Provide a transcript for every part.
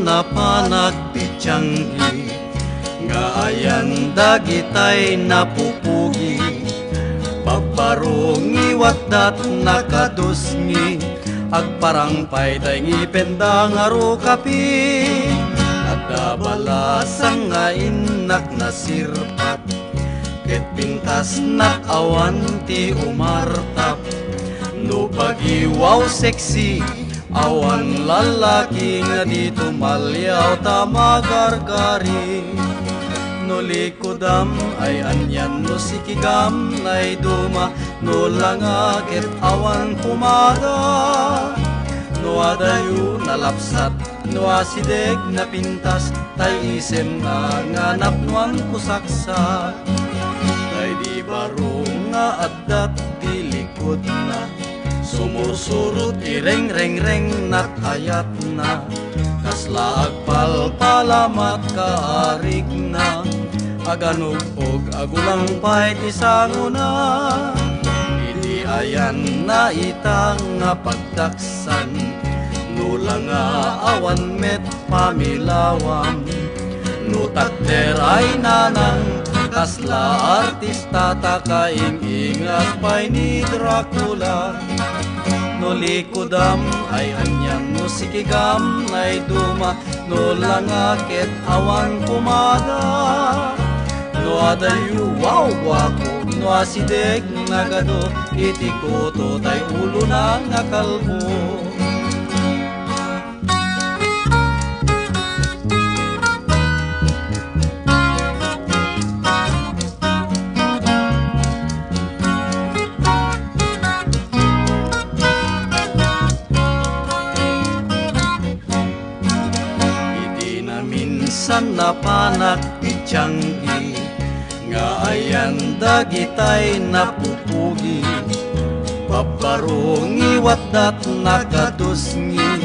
na panagpitsanggi, nga ayan dagitay napupugi. Pagbarungi watdat nakadusngi, agparang payday ngipendang aro kapi. At balasang nga inak na sirpat, ket pintas nat awan ti umartap. No pagiwaw sexy, awan lalaki nga di tumalyaw tamagargari. No likodam ay anyan, no sikigam nay duma, no langa ket awan pumada. No adayo nalapsat, no asideg na pintas, tay isem na nganap nuan kusaksa. Tay di baro nga addat di likod na, sumusurot ireng-reng-reng nat ayat na. Kasla agpalpalamat kaarig na, aganog og agulang pay ti sanguna. Idi ayan na itang nga pagdaksan, nula nga awan met pamilawam. No takder ay nanang, kasla artista takaing-ingas pay ni Dracula. No likodam ay anyan, no sikigam ay duma, no langakit awan pumada. No adayu wow wako, no asideg nagado, itikoto tay ulo na nga kalbo. Minsan na panagpitsanggi, nga ayan dagitay napupugi. Paparungi watdat nakadusngi,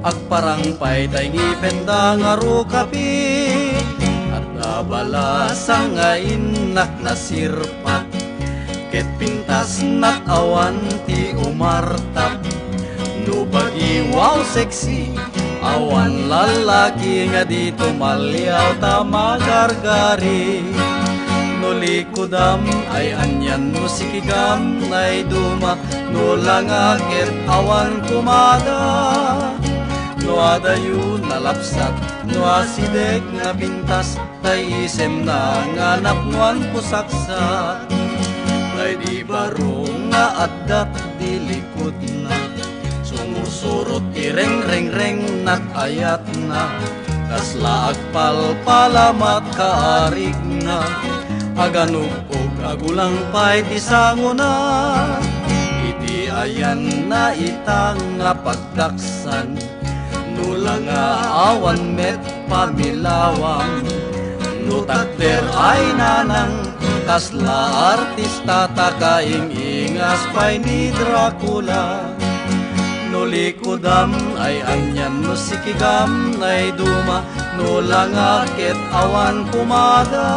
agparang payday ngipendang aro kapi. At nabalasang nga inak na sirpat, ket pintas nat awan ti umartap. No bagiwaw sexy, awan lalaki nga di tumalyaw tamagargari. No likodam ay anyan, no sikigam nay duma, no langakit awan kumada. No adayo nalapsat, no asideg nga pintas, tay isem na nganap nuan kusaksa. Tay di baro nga addat di likod na, sumusurot ireng-reng-reng nat ayat na. Kasla agpalpalamat kaarig na, aganog og agulang pay ti sanguna. Iti ayan na itang nga pagdaksan, nula nga awan met pamilawam. No takder ay nanang, kasla artista takaing-ingas pay ni Dracula. No likodam ay anyan, no sikigam ay duma, no langakit awan pumada.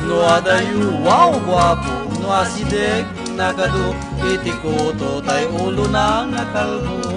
No adayu wow guwapo, no asideg nagado, itikoto tay ulo na nga kalbo.